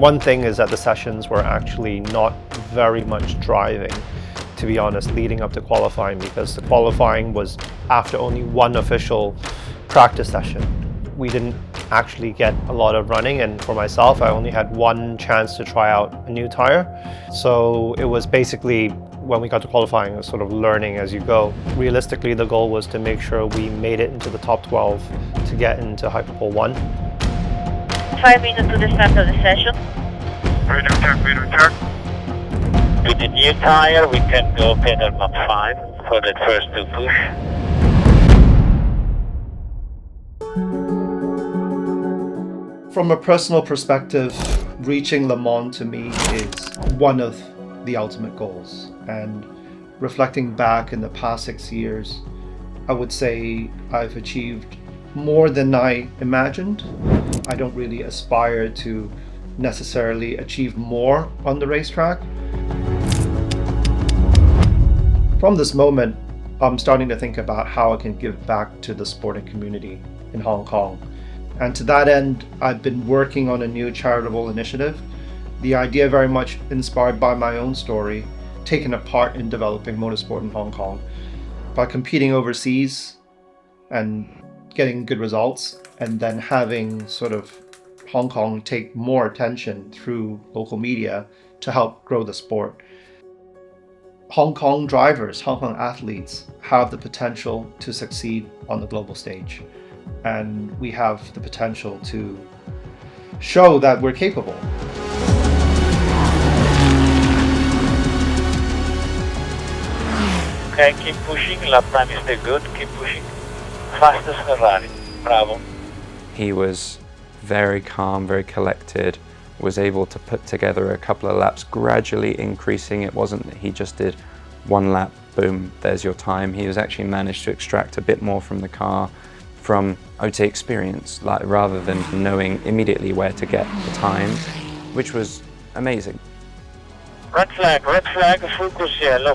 one thing is that the sessions were actually not very much driving, to be honest, leading up to qualifying, because the qualifying was after only one official practice session. We didn't actually get a lot of running, and for myself, I only had one chance to try out a new tire. So it was basically, when we got to qualifying, it was sort of learning as you go. Realistically, the goal was to make sure we made it into the top 12 to get into Hyperpole 1. 5 minutes to the start of the session. Radio check. With the new tire, we can go pedal map 5 for the first 2 push. From a personal perspective, reaching Le Mans to me is one of the ultimate goals. And reflecting back in the past 6 years, I would say I've achieved more than I imagined. I don't really aspire to necessarily achieve more on the racetrack. From this moment, I'm starting to think about how I can give back to the sporting community in Hong Kong. And to that end, I've been working on a new charitable initiative. The idea very much inspired by my own story, taking a part in developing motorsport in Hong Kong. By competing overseas and getting good results, and then having sort of Hong Kong take more attention through local media to help grow the sport. Hong Kong drivers, Hong Kong athletes have the potential to succeed on the global stage. And we have the potential to show that we're capable. Okay, keep pushing, lap time is still good, keep pushing. Fastest Ferrari, bravo. He was very calm, very collected, was able to put together a couple of laps, gradually increasing. It wasn't that he just did one lap, boom, there's your time. He was actually managed to extract a bit more from the car, from, I would say, experience, like, rather than knowing immediately where to get the times, which was amazing. Red flag, focus yellow,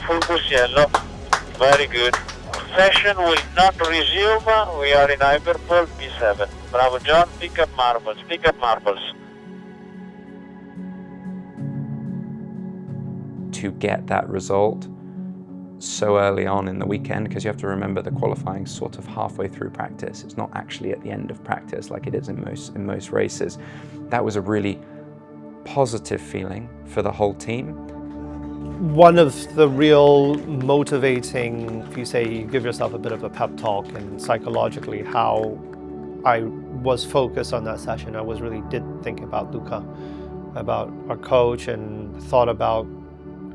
very good. Session will not resume, we are in Hyperpole P7. Bravo John, pick up marbles. To get that result so early on in the weekend, because you have to remember the qualifying sort of halfway through practice. It's not actually at the end of practice like it is in most races. That was a really positive feeling for the whole team. One of the real motivating, if you say you give yourself a bit of a pep talk, and psychologically how I was focused on that session, I did think about Luca, about our coach, and thought about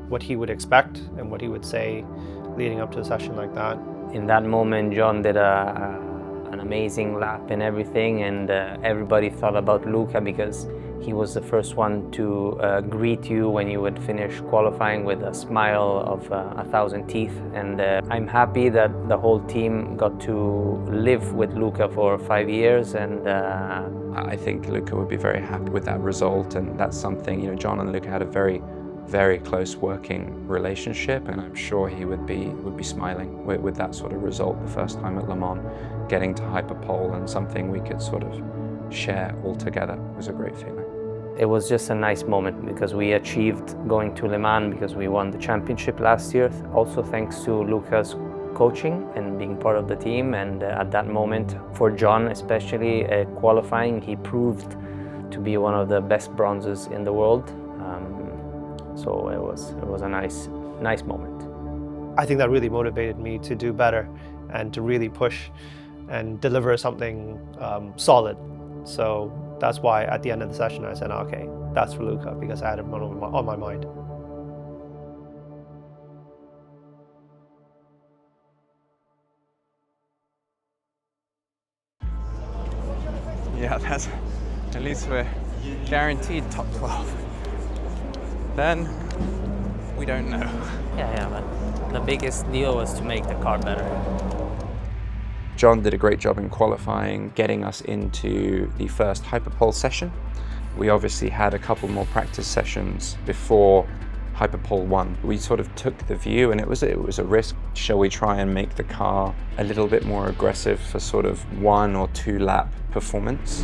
what he would expect and what he would say leading up to a session like that. In that moment, John did an amazing lap and everything, and everybody thought about Luca because he was the first one to greet you when you would finish qualifying with a smile of 1,000 teeth. And I'm happy that the whole team got to live with Luca for 5 years. And I think Luca would be very happy with that result, and that's something, John and Luca had a very, very close working relationship, and I'm sure he would be smiling with that sort of result the first time at Le Mans, getting to Hyperpole, and something we could sort of share all together. It was a great feeling. It was just a nice moment because we achieved going to Le Mans because we won the championship last year, also thanks to Luca's coaching and being part of the team. And at that moment, for John especially, qualifying, he proved to be one of the best bronzes in the world. So it was a nice moment. I think that really motivated me to do better and to really push and deliver something solid. So that's why at the end of the session I said, okay, that's for Luca, because I had him on my mind. Yeah, that's, at least we're guaranteed top 12. Then, we don't know. Yeah, but the biggest deal was to make the car better. John did a great job in qualifying, getting us into the first Hyperpole session. We obviously had a couple more practice sessions before Hyperpole 1. We sort of took the view, and it was a risk. Shall we try and make the car a little bit more aggressive for sort of 1 or 2 lap performance?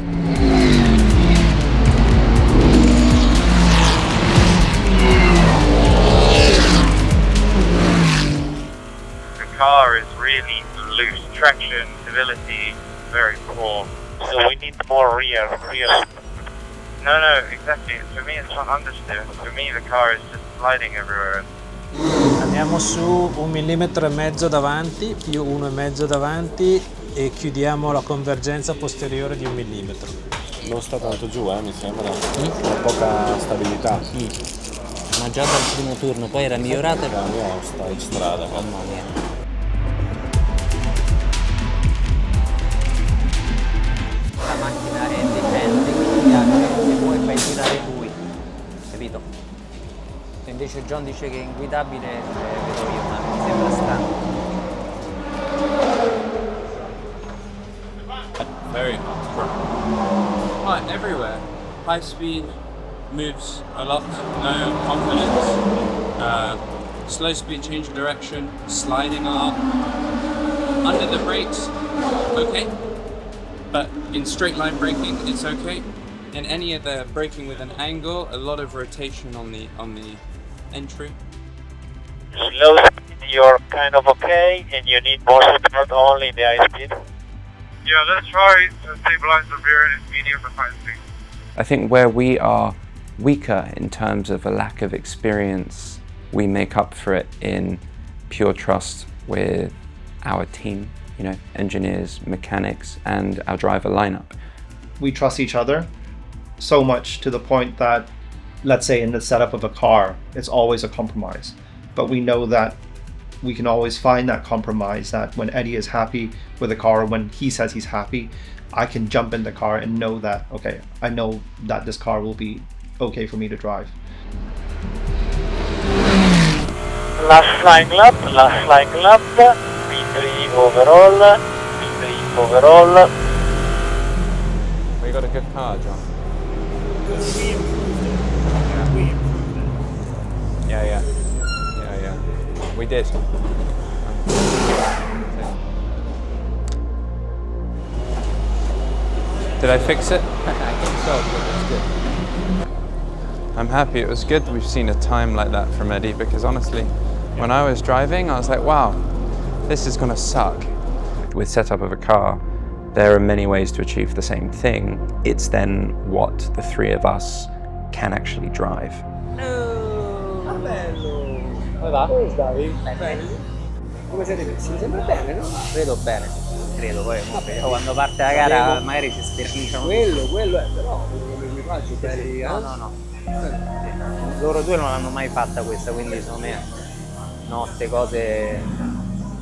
car is really loose. Traction, stability, very poor. So we need more rear. No, exactly. For me it's not understeer. For me the car is just sliding everywhere. Andiamo su 1,5 mm davanti, più 1,5 davanti e chiudiamo la convergenza posteriore di 1 mm. Non sta tanto giù, mi sembra. Ha poca stabilità. Ma già dal primo turno poi era migliorato. Il camion sta in strada. Mamma mia. La macchina è decente, quindi se vuoi fai girare lui, capito? Se invece John dice che è inguidabile, vedo io, ma mi sembra strano. Very hot. Everywhere. High speed, moves a lot, no confidence. Slow speed, change of direction, sliding a lot. Under the brakes, okay. But in straight line braking, it's okay. In any of the braking with an angle, a lot of rotation on the entry. Slow speed, you're kind of okay, and you need more support only in the high speed. Yeah, let's try to stabilize the rear and its medium to high speed. I think where we are weaker in terms of a lack of experience, we make up for it in pure trust with our team, you know, engineers, mechanics, and our driver lineup. We trust each other so much to the point that, let's say in the setup of a car, it's always a compromise. But we know that we can always find that compromise, that when Eddie is happy with the car, when he says he's happy, I can jump in the car and know that, okay, I know that this car will be okay for me to drive. Last flying lap, P3 overall, P3 overall. Well, you got a good car, John. We improved it. Yeah. We did. Did I fix it? I think so, but it's good. I'm happy. It was good that we've seen a time like that from Eddie, because honestly, when I was driving, I was like, wow, this is gonna suck. With setup of a car, there are many ways to achieve the same thing. It's then what the three of us can actually drive. Come va? Come stavi? Bene. Come siete messi? Mi sembra bene, no? Credo bene. Credo poi quando parte la gara magari si sperniciano. Quello è, però mi faccio belli. No. Loro due non l'hanno mai fatta questa, quindi secondo me no, ste cose.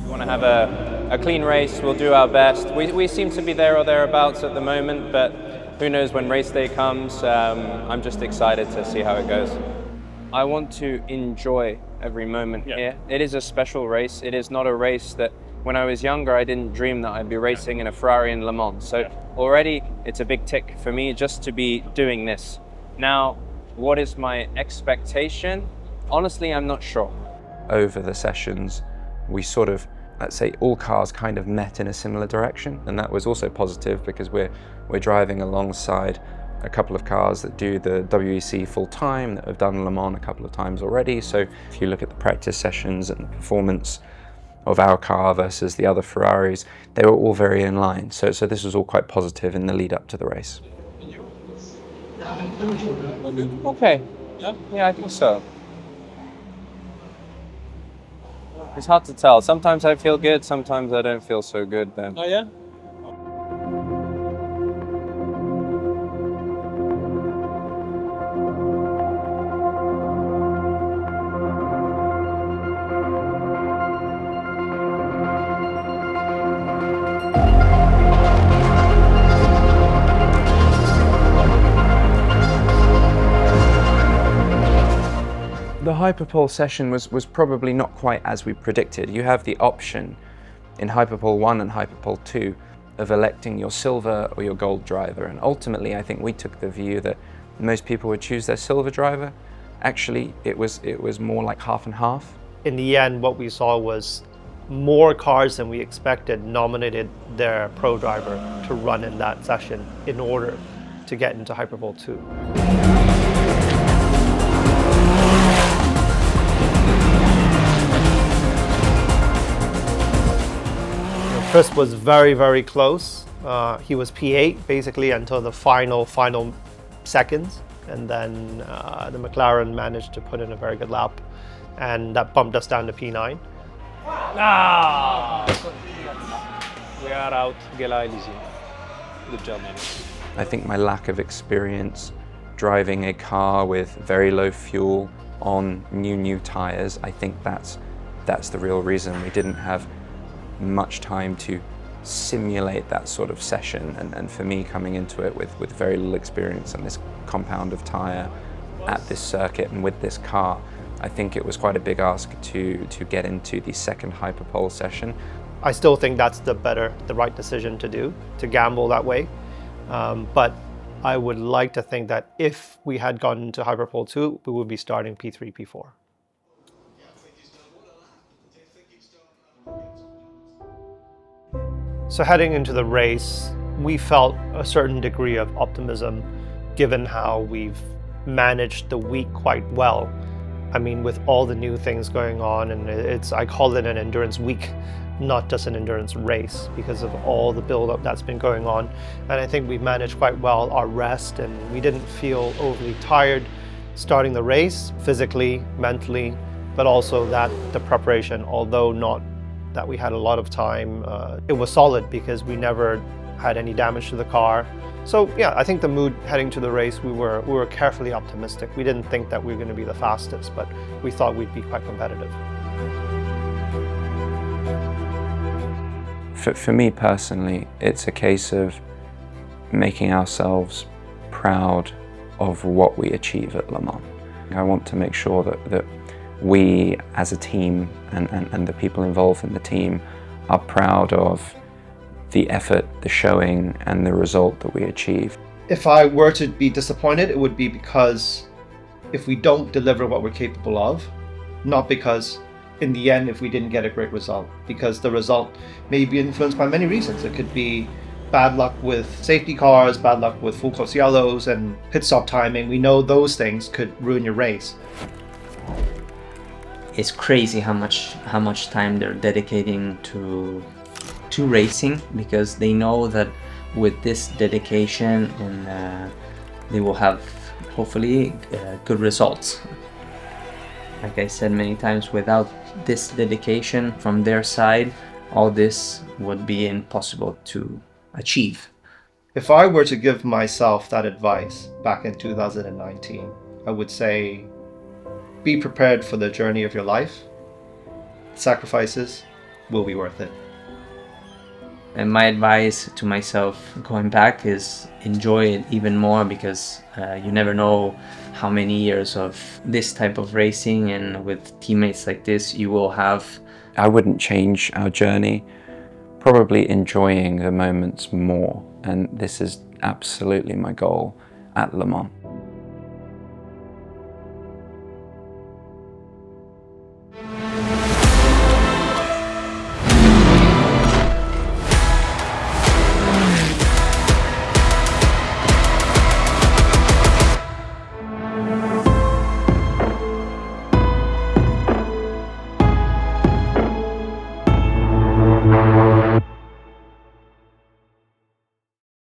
We want to have a clean race. We'll do our best. We seem to be there or thereabouts at the moment, but who knows when race day comes. I'm just excited to see how it goes. I want to enjoy every moment here. It is a special race. It is not a race that when I was younger I didn't dream that I'd be racing in a Ferrari in Le Mans. So already it's a big tick for me just to be doing this. Now, what is my expectation? Honestly, I'm not sure. Over the sessions, we sort of, let's say, all cars kind of met in a similar direction, and that was also positive because we're driving alongside a couple of cars that do the WEC full time, that have done Le Mans a couple of times already. So if you look at the practice sessions and the performance of our car versus the other Ferraris, they were all very in line. So this was all quite positive in the lead up to the race. Okay. Yeah, I think so. It's hard to tell. Sometimes I feel good, sometimes I don't feel so good then. Oh yeah? The Hyperpole session was probably not quite as we predicted. You have the option in Hyperpole 1 and Hyperpole 2 of electing your silver or your gold driver, and ultimately I think we took the view that most people would choose their silver driver. Actually, it was more like half and half. In the end, what we saw was more cars than we expected nominated their pro driver to run in that session in order to get into Hyperpole 2. Chris was very, very close. He was P8 basically until the final seconds, and then the McLaren managed to put in a very good lap, and that bumped us down to P9. We are out Gelailisi. Good job, man. I think my lack of experience driving a car with very low fuel on new tyres, I think that's the real reason. We didn't have much time to simulate that sort of session, and for me coming into it with very little experience on this compound of tyre at this circuit and with this car, I think it was quite a big ask to get into the second Hyperpole session. I still think that's the right decision to do, to gamble that way. But I would like to think that if we had gone into Hyperpole 2, we would be starting P3, P4. So heading into the race, we felt a certain degree of optimism given how we've managed the week quite well. I mean, with all the new things going on, and I call it an endurance week, not just an endurance race, because of all the build-up that's been going on. And I think we've managed quite well our rest, and we didn't feel overly tired starting the race, physically, mentally, but also that the preparation, although not that we had a lot of time, it was solid because we never had any damage to the car. So yeah, I think the mood heading to the race, we were carefully optimistic. We didn't think that we were going to be the fastest, but we thought we'd be quite competitive. For me personally, it's a case of making ourselves proud of what we achieve at Le Mans. I want to make sure that we as a team and the people involved in the team are proud of the effort, the showing, and the result that we achieved. If I were to be disappointed, it would be because if we don't deliver what we're capable of, not because in the end if we didn't get a great result, because the result may be influenced by many reasons. It could be bad luck with safety cars, bad luck with full course yellows and pit stop timing. We know those things could ruin your race. It's crazy how much time they're dedicating to racing, because they know that with this dedication and they will have hopefully good results. Like I said many times, without this dedication from their side, all this would be impossible to achieve. If I were to give myself that advice back in 2019, I would say, be prepared for the journey of your life. Sacrifices will be worth it. And my advice to myself going back is enjoy it even more, because you never know how many years of this type of racing and with teammates like this you will have. I wouldn't change our journey, probably enjoying the moments more, and this is absolutely my goal at Le Mans.